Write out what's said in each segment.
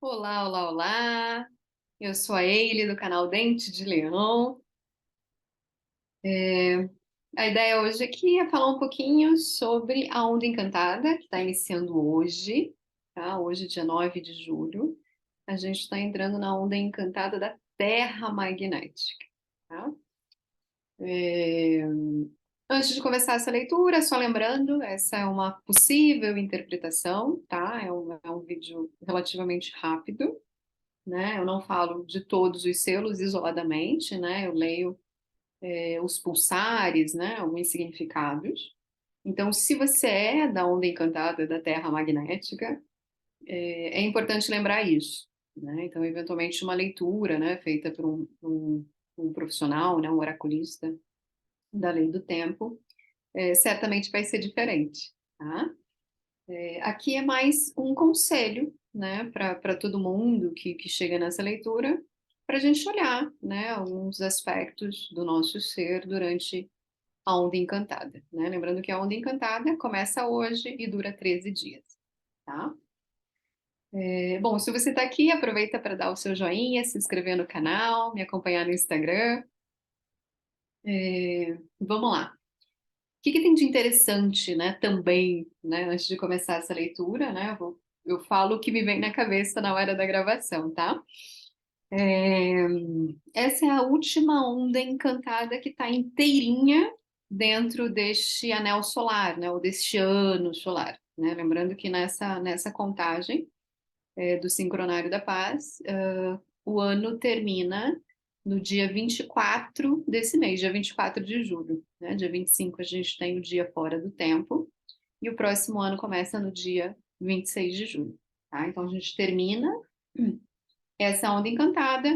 Olá, olá, olá! Eu sou a Eile do canal Dente de Leão. A ideia hoje aqui é falar um pouquinho sobre a Onda Encantada, que está iniciando hoje, tá? Hoje, dia 9 de julho. A gente está entrando na Onda Encantada da Terra Magnética, tá? É, Antes de começar essa leitura, só lembrando, essa é uma possível interpretação, tá? É um vídeo relativamente rápido, né? Eu não falo de todos os selos isoladamente, né? Eu leio os pulsares, né? Alguns significados. Então, se você é da onda encantada da Terra magnética, é importante lembrar isso, né? Então, eventualmente, uma leitura, né? Feita por um profissional, né? Um oraculista da lei do tempo, certamente vai ser diferente, tá? Aqui é mais um conselho, né, para todo mundo que chega nessa leitura, para a gente olhar, né, alguns aspectos do nosso ser durante a onda encantada, né? Lembrando que a onda encantada começa hoje e dura 13 dias, tá? Bom, se você está aqui, aproveita para dar o seu joinha, se inscrever no canal, me acompanhar no Instagram. Vamos lá. O que tem de interessante, né, também, né, antes de começar essa leitura, né, eu falo o que me vem na cabeça na hora da gravação, tá? É, Essa é a última onda encantada que está inteirinha dentro deste anel solar, né, ou deste ano solar, né? Lembrando que nessa contagem do Sincronário da Paz, o ano termina no dia 24 desse mês, dia 24 de julho, né? Dia 25 a gente tem o dia fora do tempo, e o próximo ano começa no dia 26 de julho, tá? Então a gente termina essa onda encantada,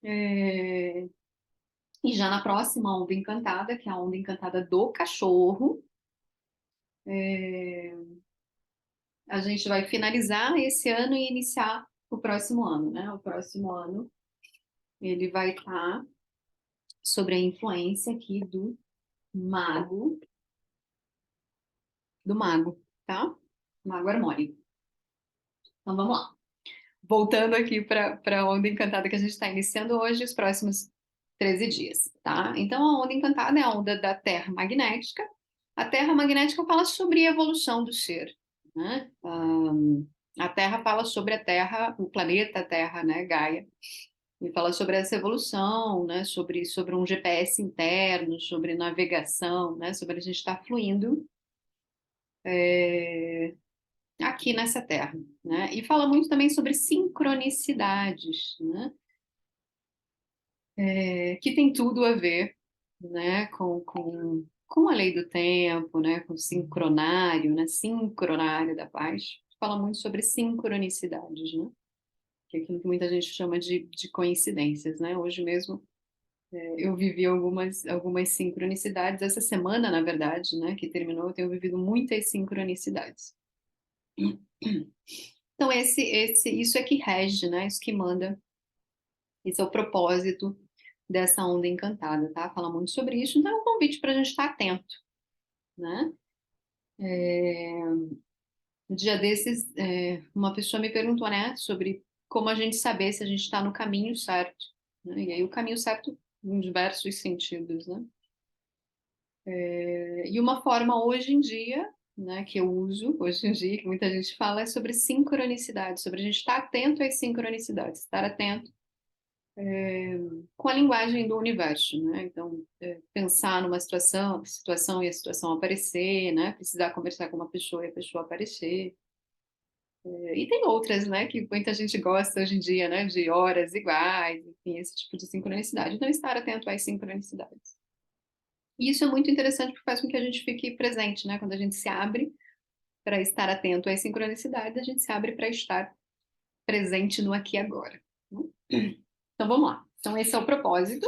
e já na próxima onda encantada, que é a onda encantada do cachorro, a gente vai finalizar esse ano e iniciar o próximo ano, né? O próximo ano ele vai estar sobre a influência aqui mago, do mago, tá? Mago harmônico. Então vamos lá. Voltando aqui para a onda encantada que a gente está iniciando hoje, os próximos 13 dias, tá? Então a onda encantada é a onda da Terra magnética. A Terra magnética fala sobre a evolução do ser, né? A Terra fala sobre a Terra, o planeta Terra, né? Gaia. E fala sobre essa evolução, né? Sobre um GPS interno, sobre navegação, né? Sobre a gente estar fluindo aqui nessa Terra, né? E fala muito também sobre sincronicidades, né? Que tem tudo a ver, né? Com a lei do tempo, né? Com o sincronário, né? Sincronário da paz. Fala muito sobre sincronicidades, né? Que é aquilo que muita gente chama de coincidências, né? Hoje mesmo eu vivi algumas sincronicidades. Essa semana, na verdade, né? Que terminou, eu tenho vivido muitas sincronicidades. Então, isso é que rege, né? Isso que manda. Esse é o propósito dessa onda encantada, tá? Fala muito sobre isso, então é um convite para a gente estar atento, né? Um dia desses, uma pessoa me perguntou, né, sobre como a gente saber se a gente está no caminho certo, né? E aí o caminho certo em diversos sentidos, né? E uma forma hoje em dia, né, que eu uso hoje em dia, que muita gente fala, é sobre sincronicidade, sobre a gente estar atento às sincronicidades, estar atento com a linguagem do universo, né? Então, pensar numa situação e a situação aparecer, né? Precisar conversar com uma pessoa e a pessoa aparecer. E tem outras, né? Que muita gente gosta hoje em dia, né? De horas iguais, enfim, esse tipo de sincronicidade. Então, estar atento às sincronicidades. E isso é muito interessante porque faz com que a gente fique presente, né? Quando a gente se abre para estar atento às sincronicidades, a gente se abre para estar presente no aqui e agora. Então, vamos lá. Então, esse é o propósito.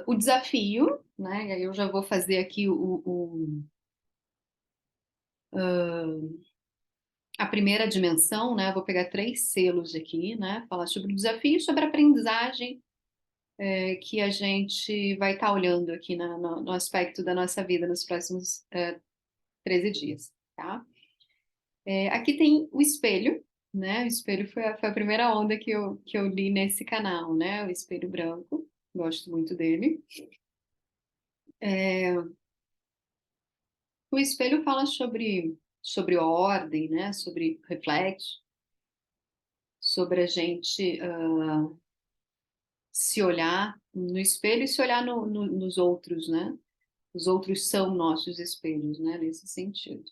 O desafio, né? E aí eu já vou fazer aqui a primeira dimensão, né? Eu vou pegar 3 selos aqui, né? Falar sobre o desafio e sobre a aprendizagem que a gente vai estar olhando aqui no aspecto da nossa vida nos próximos 13 dias, tá? Aqui tem o espelho, né? O espelho foi a primeira onda que eu li nesse canal, né? O Espelho Branco, gosto muito dele. É, o espelho fala sobre ordem, né? Sobre reflexo, sobre a gente se olhar no espelho e se olhar nos outros, né? Os outros são nossos espelhos, né? Nesse sentido.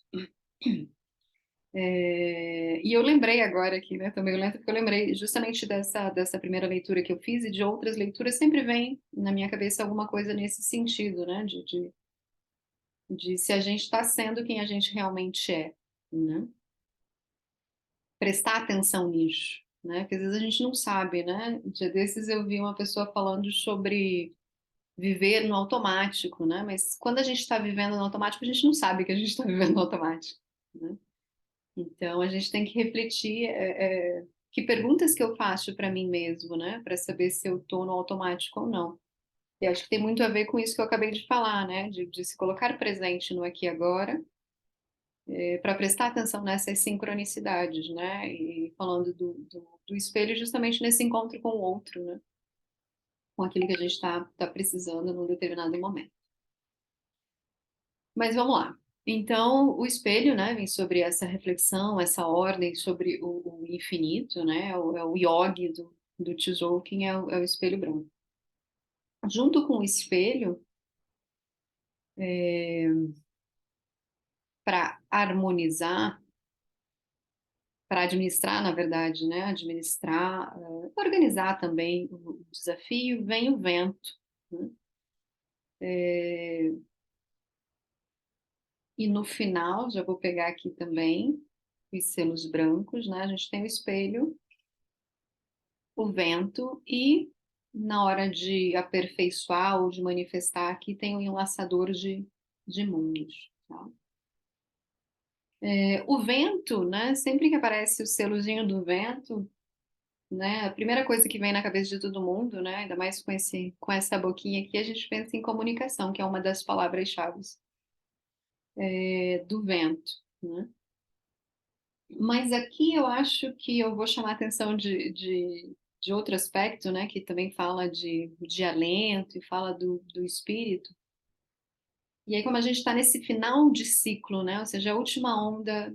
E eu lembrei agora aqui, né? Tô meio lenta porque eu lembrei justamente dessa primeira leitura que eu fiz e de outras leituras sempre vem na minha cabeça alguma coisa nesse sentido, né? De se a gente está sendo quem a gente realmente é, né? Prestar atenção nisso, né? Porque às vezes a gente não sabe, né? Um dia desses eu vi uma pessoa falando sobre viver no automático, né? Mas quando a gente está vivendo no automático, a gente não sabe que a gente está vivendo no automático, né? Então a gente tem que refletir que perguntas que eu faço para mim mesmo, né? Para saber se eu estou no automático ou não. E acho que tem muito a ver com isso que eu acabei de falar, né? De se colocar presente no aqui e agora, para prestar atenção nessas sincronicidades, né? E falando do espelho justamente nesse encontro com o outro, né? Com aquilo que a gente está precisando num determinado momento. Mas vamos lá. Então, o espelho, né, vem sobre essa reflexão, essa ordem sobre o infinito, né? É o yogi do Tzolk'in, é o espelho branco. Junto com o espelho, para harmonizar, para administrar, na verdade, né? Administrar, organizar também o desafio, vem o vento, né? E no final, já vou pegar aqui também os selos brancos, né? A gente tem o espelho, o vento e na hora de aperfeiçoar ou de manifestar aqui tem o enlaçador de mundos, tá? O vento, né? Sempre que aparece o selozinho do vento, né? A primeira coisa que vem na cabeça de todo mundo, né? Ainda mais com essa boquinha aqui, a gente pensa em comunicação, que é uma das palavras-chave do vento, né? Mas aqui eu acho que eu vou chamar a atenção de outro aspecto, né? Que também fala de alento e fala do espírito. E aí, como a gente está nesse final de ciclo, né? Ou seja, a última onda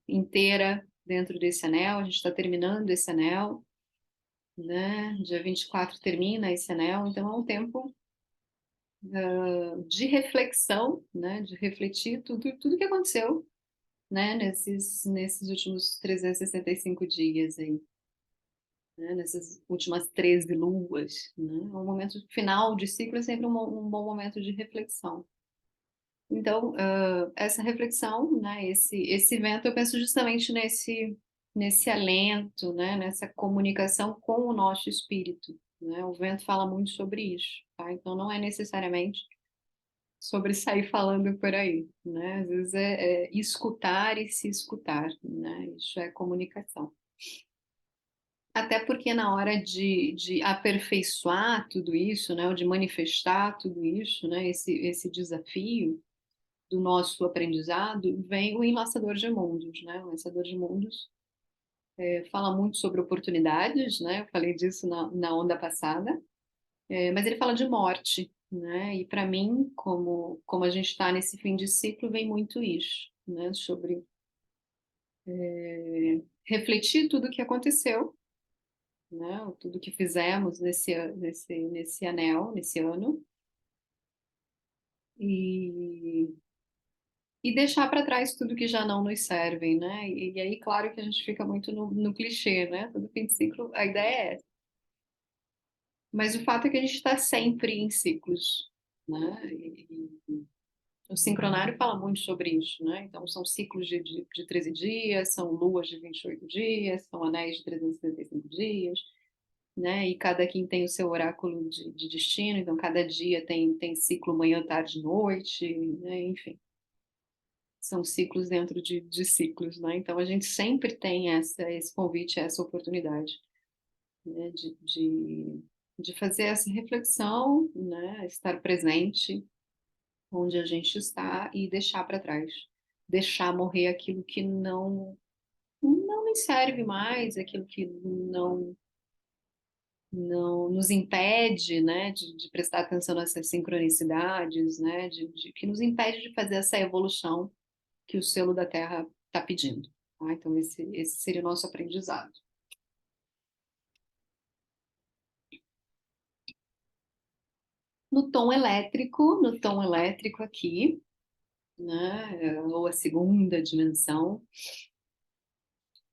inteira dentro desse anel, a gente está terminando esse anel, né? Dia 24 termina esse anel, então é um tempo de reflexão, né? De refletir tudo que aconteceu, né? Nesses últimos 365 dias aí, né? Nessas últimas 13 luas, né? Um momento final de ciclo é sempre um bom momento de reflexão. Então, essa reflexão, né, esse evento, eu penso justamente nesse alento, né, nessa comunicação com o nosso espírito, né? O vento fala muito sobre isso, tá? Então, não é necessariamente sobre sair falando por aí, né? Às vezes é escutar e se escutar, né? Isso é comunicação. Até porque na hora de aperfeiçoar tudo isso, né, ou de manifestar tudo isso, né, esse desafio, do nosso aprendizado, vem o Enlaçador de Mundos, né? O Enlaçador de Mundos fala muito sobre oportunidades, né? Eu falei disso na onda passada, mas ele fala de morte, né? E para mim, como a gente está nesse fim de ciclo, vem muito isso, né? Sobre refletir tudo o que aconteceu, né? Tudo que fizemos nesse anel, nesse ano, e deixar para trás tudo que já não nos serve, né? E aí, claro que a gente fica muito no clichê, né? Todo fim de ciclo, a ideia é essa. Mas o fato é que a gente está sempre em ciclos, né? E o sincronário fala muito sobre isso, né? Então, são ciclos de 13 dias, são luas de 28 dias, são anéis de 365 dias, né? E cada quem tem o seu oráculo de destino, então cada dia tem ciclo manhã, tarde, noite, né? Enfim, são ciclos dentro de ciclos, né? Então a gente sempre tem esse convite, essa oportunidade, né? De fazer essa reflexão, né? Estar presente onde a gente está e deixar para trás, deixar morrer aquilo que não me serve mais, aquilo que não nos impede, né, de prestar atenção nessas sincronicidades, né, que nos impede de fazer essa evolução que o selo da Terra está pedindo. Tá? Então, esse seria o nosso aprendizado. No tom elétrico aqui, né, ou a segunda dimensão,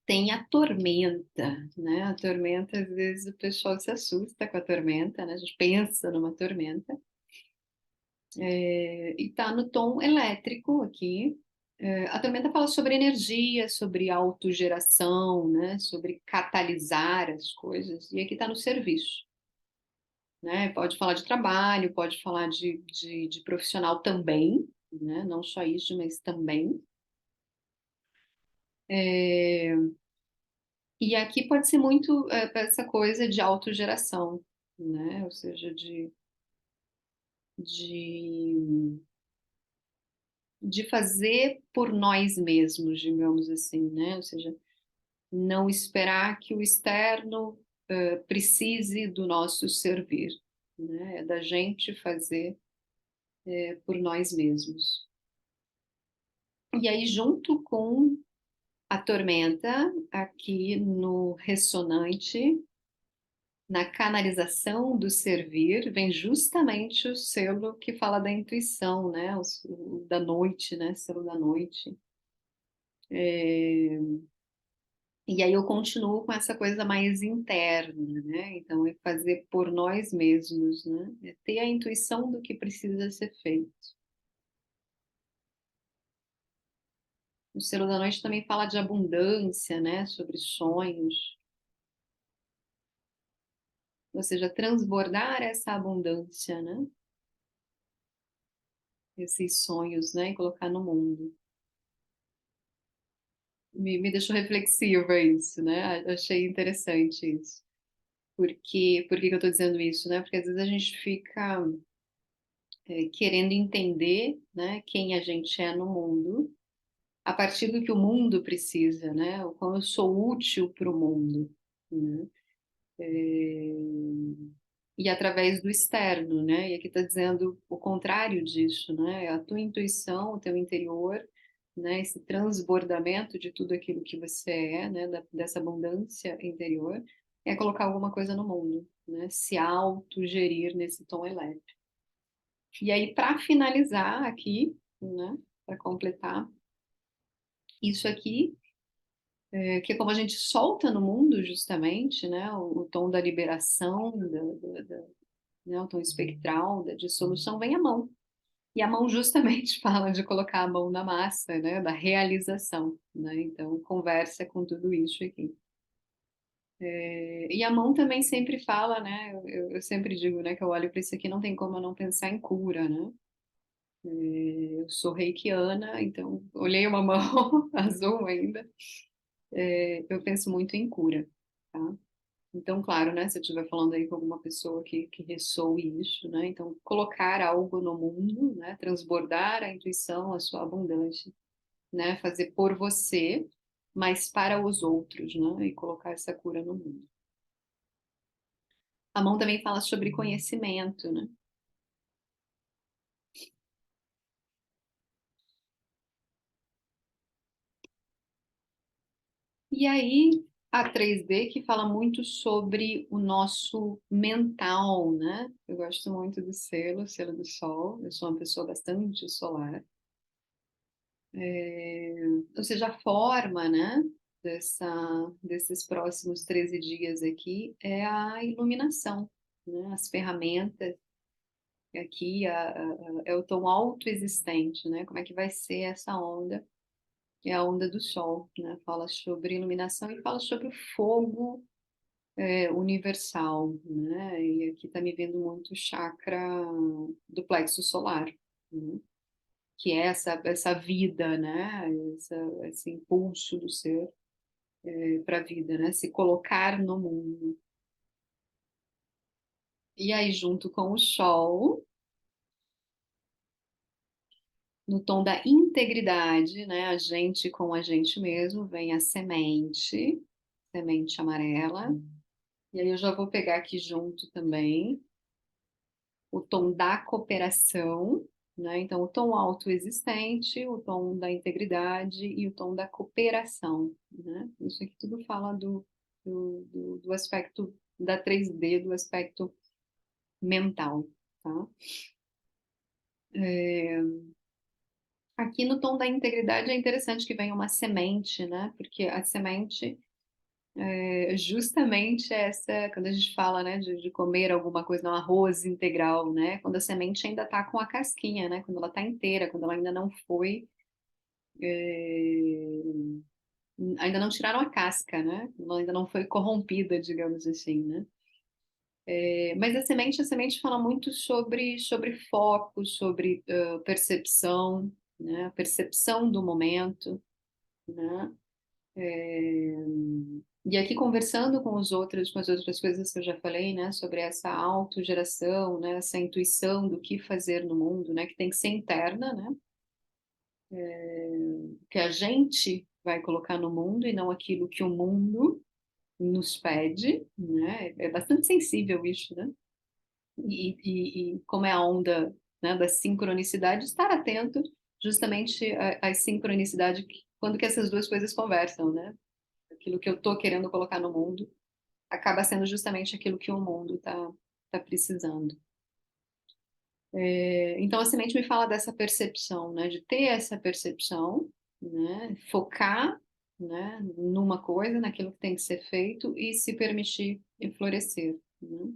tem a tormenta, né? A tormenta, às vezes o pessoal se assusta com a tormenta, né? A gente pensa numa tormenta. E está no tom elétrico aqui. A tormenta fala sobre energia, sobre autogeração, né? Sobre catalisar as coisas. E aqui está no serviço, né? Pode falar de trabalho, pode falar de profissional também, né? Não só isso, mas também. É, E aqui pode ser muito essa coisa de autogeração, né? Ou seja, de, de fazer por nós mesmos, digamos assim, né? Ou seja, não esperar que o externo precise do nosso servir, né? É da gente fazer por nós mesmos. E aí, junto com a tormenta, aqui no ressonante, na canalização do servir, vem justamente o selo que fala da intuição, né? O da noite, né? Selo da noite. E aí eu continuo com essa coisa mais interna, né? Então é fazer por nós mesmos, né? É ter a intuição do que precisa ser feito. O selo da noite também fala de abundância, né? Sobre sonhos. Ou seja, transbordar essa abundância, né? Esses sonhos, né? E colocar no mundo. Me deixou reflexiva isso, né? Achei interessante isso. Por que que eu estou dizendo isso, né? Porque às vezes a gente fica querendo entender, né, quem a gente é no mundo, a partir do que o mundo precisa, né? O quão eu sou útil para o mundo, né? É, E através do externo, né? E aqui está dizendo o contrário disso, né? A tua intuição, o teu interior, né? Esse transbordamento de tudo aquilo que você é, né? Dessa abundância interior, é colocar alguma coisa no mundo, né? Se autogerir nesse tom elétrico. E aí, para finalizar aqui, né? Para completar, isso aqui, que é como a gente solta no mundo, justamente, né? O tom da liberação, né, o tom espectral da dissolução, vem a mão. E a mão justamente fala de colocar a mão na massa, né, da realização, né? Então, conversa com tudo isso aqui. E a mão também sempre fala, né? Eu sempre digo, né, que eu olho para isso aqui, não tem como eu não pensar em cura, né? Eu sou reikiana, então olhei uma mão azul ainda, eu penso muito em cura, tá? Então, claro, né, se eu estiver falando aí com alguma pessoa que ressoe isso, né, então colocar algo no mundo, né, transbordar a intuição, a sua abundância, né, fazer por você, mas para os outros, né, e colocar essa cura no mundo. A mão também fala sobre conhecimento, né? E aí a 3D que fala muito sobre o nosso mental, né? Eu gosto muito do selo do Sol. Eu sou uma pessoa bastante solar. É, ou seja, a forma, né, desses próximos 13 dias aqui é a iluminação, né, as ferramentas aqui, é o tom autoexistente, né, como é que vai ser essa onda, que é a onda do sol, né, fala sobre iluminação e fala sobre o fogo universal, né, e aqui está me vendo muito o chakra do plexo solar, né? Que é essa vida, né? Esse impulso do ser para a vida, né? Se colocar no mundo. E aí, junto com o Sol, No tom da integridade, né? A gente com a gente mesmo, vem a semente, semente amarela. E aí eu já vou pegar aqui junto também o tom da cooperação, né? Então, o tom autoexistente, o tom da integridade e o tom da cooperação, né? Isso aqui tudo fala do aspecto da 3D, do aspecto mental, tá? Aqui no tom da integridade é interessante que venha uma semente, né? Porque a semente é justamente essa, quando a gente fala, né, de comer alguma coisa, um arroz integral, né? Quando a semente ainda está com a casquinha, né? Quando ela está inteira, quando ela ainda não foi, é, ainda não tiraram a casca, né? Ela ainda não foi corrompida, digamos assim, né? Mas a semente fala muito sobre foco, sobre percepção, né? Percepção do momento, né? E aqui conversando com os outros, com as outras coisas que eu já falei, né, sobre essa autogeração, né, essa intuição do que fazer no mundo, né, que tem que ser interna, né, que a gente vai colocar no mundo e não aquilo que o mundo nos pede, né, é bastante sensível isso, né, e como é a onda, né, da sincronicidade, estar atento justamente à sincronicidade quando que essas duas coisas conversam, né, aquilo que eu estou querendo colocar no mundo acaba sendo justamente aquilo que o mundo tá precisando. Então, a semente me fala dessa percepção, né? De ter essa percepção, né? Focar, né? Numa coisa, naquilo que tem que ser feito e se permitir florescer, né?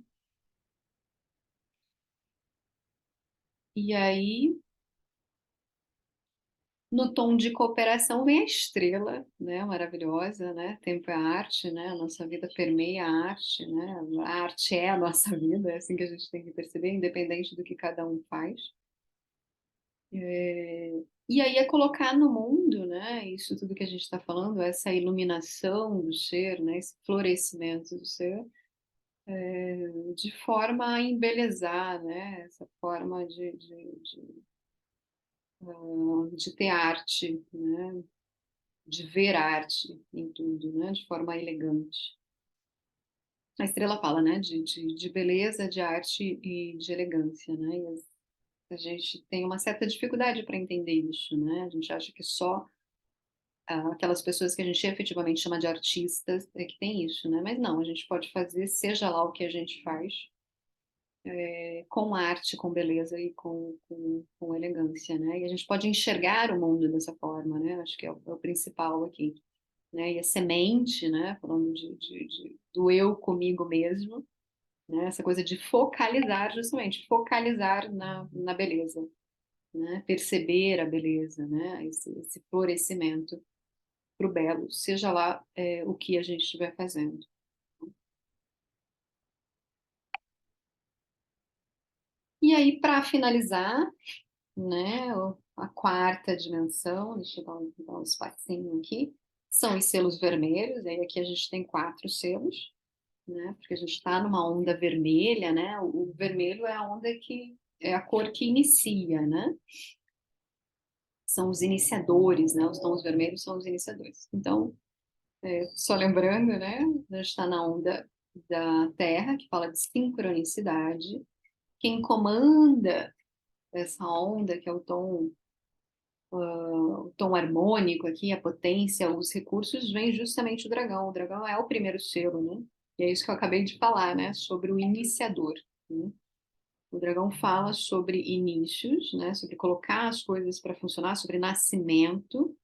E aí, no tom de cooperação vem a estrela, né, maravilhosa, né? Tempo é arte, né? A nossa vida permeia a arte, né? A arte é a nossa vida, é assim que a gente tem que perceber, independente do que cada um faz. E aí é colocar no mundo, né? Isso tudo que a gente está falando, essa iluminação do ser, né? Esse florescimento do ser, de forma a embelezar, né? Essa forma de ter arte, né? De ver arte em tudo, né? De forma elegante. A estrela fala, né? De beleza, de arte e de elegância, né? E a gente tem uma certa dificuldade para entender isso, né? A gente acha que só aquelas pessoas que a gente efetivamente chama de artistas é que tem isso, né? Mas não, a gente pode fazer, seja lá o que a gente faz, com arte, com beleza e com elegância, né? E a gente pode enxergar o mundo dessa forma, né? Acho que é o principal aqui, né? E a semente, né? Falando do eu comigo mesmo, né? Essa coisa de focalizar, justamente, focalizar na beleza, né? Perceber a beleza, né? Esse florescimento para o belo, seja lá o que a gente estiver fazendo. E aí, para finalizar, né, a quarta dimensão, deixa eu dar um espacinho aqui, são os selos vermelhos, aí aqui a gente tem 4 selos, né, porque a gente está numa onda vermelha, né, o vermelho é a onda que é a cor que inicia, né, são os iniciadores, né, os tons vermelhos são os iniciadores. Então, só lembrando, né, a gente está na onda da Terra, que fala de sincronicidade. Quem comanda essa onda, que é o tom harmônico aqui, a potência, os recursos, vem justamente o dragão. O dragão é o primeiro selo, né? E é isso que eu acabei de falar, né? Sobre o iniciador, né? O dragão fala sobre inícios, né? Sobre colocar as coisas para funcionar, sobre nascimento.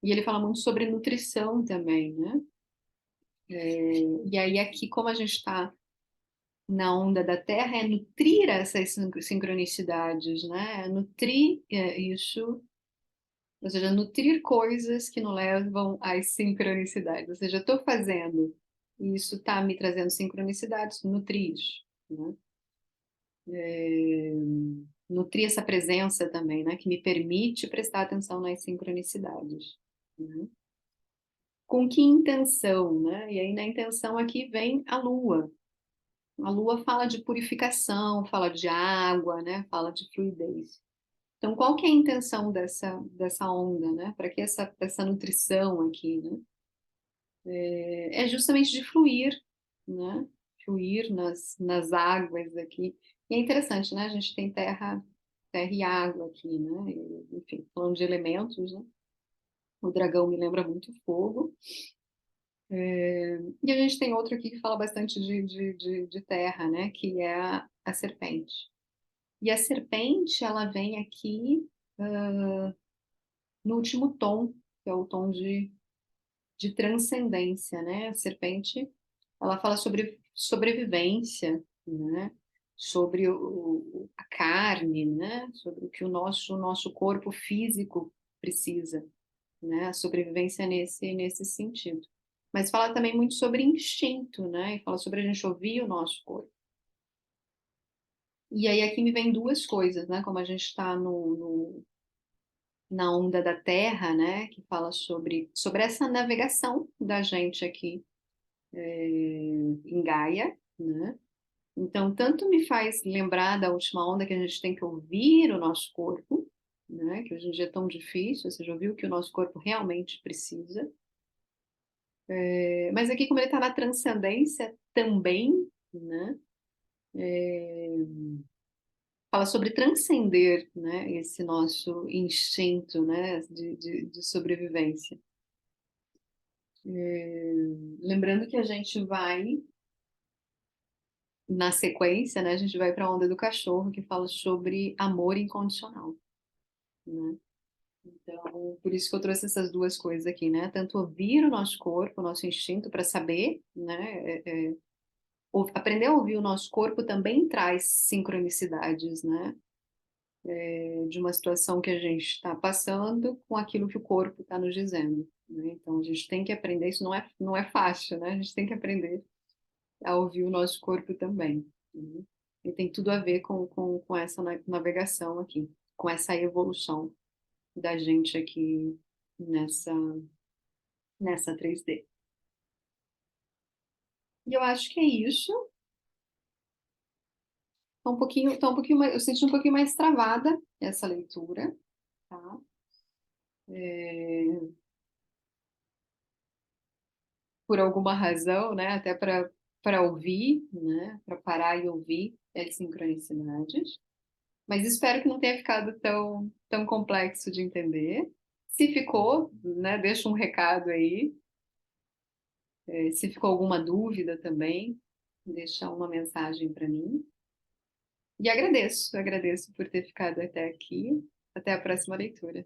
E ele fala muito sobre nutrição também, né? E aí aqui, como a gente está na onda da Terra, é nutrir essas sincronicidades, né? É nutrir isso, ou seja, nutrir coisas que nos levam às sincronicidades. Ou seja, eu estou fazendo e isso está me trazendo sincronicidades, nutrir isso, né? Nutrir essa presença também, né? Que me permite prestar atenção nas sincronicidades, né? Com que intenção, né? E aí na intenção aqui vem a Lua. A Lua fala de purificação, fala de água, né? Fala de fluidez. Então, qual que é a intenção dessa onda, né? Para que essa nutrição aqui, né? É justamente de fluir, né? Fluir nas águas aqui. E é interessante, né? A gente tem terra e água aqui, né? Enfim, falando de elementos, né? O dragão me lembra muito fogo. E a gente tem outro aqui que fala bastante de terra, né? Que é a serpente. E a serpente, ela vem aqui no último tom, que é o tom de transcendência, né? A serpente, ela fala sobre sobrevivência, né? Sobre a carne, né? Sobre o que o nosso corpo físico precisa, né? A sobrevivência nesse sentido. Mas fala também muito sobre instinto, né? E fala sobre a gente ouvir o nosso corpo. E aí aqui me vem duas coisas, né? Como a gente está na onda da Terra, né? Que fala sobre essa navegação da gente aqui em Gaia, né? Então, tanto me faz lembrar da última onda que a gente tem que ouvir o nosso corpo, né? Que hoje em dia é tão difícil, ou seja, ouvir o que o nosso corpo realmente precisa. Mas aqui, como ele está na transcendência também, né? Fala sobre transcender, né? Esse nosso instinto, né? De sobrevivência. Lembrando que a gente vai na sequência, né, a gente vai para a onda do cachorro, que fala sobre amor incondicional, né? Então, por isso que eu trouxe essas duas coisas aqui, né? Tanto ouvir o nosso corpo, o nosso instinto para saber, né? Aprender a ouvir o nosso corpo também traz sincronicidades, né? De uma situação que a gente está passando com aquilo que o corpo está nos dizendo, né? Então, a gente tem que aprender, isso não é fácil, né? A gente tem que aprender a ouvir o nosso corpo também, né? E tem tudo a ver com essa navegação aqui, com essa evolução da gente aqui nessa, nessa 3D. E eu acho que é isso. Eu senti um pouquinho mais travada essa leitura, tá? É, por alguma razão, né? Até para ouvir, né? Para parar e ouvir as sincronicidades. Mas espero que não tenha ficado tão complexo de entender. Se ficou, né, deixa um recado aí. Se ficou alguma dúvida também, deixa uma mensagem para mim. E agradeço por ter ficado até aqui. Até a próxima leitura.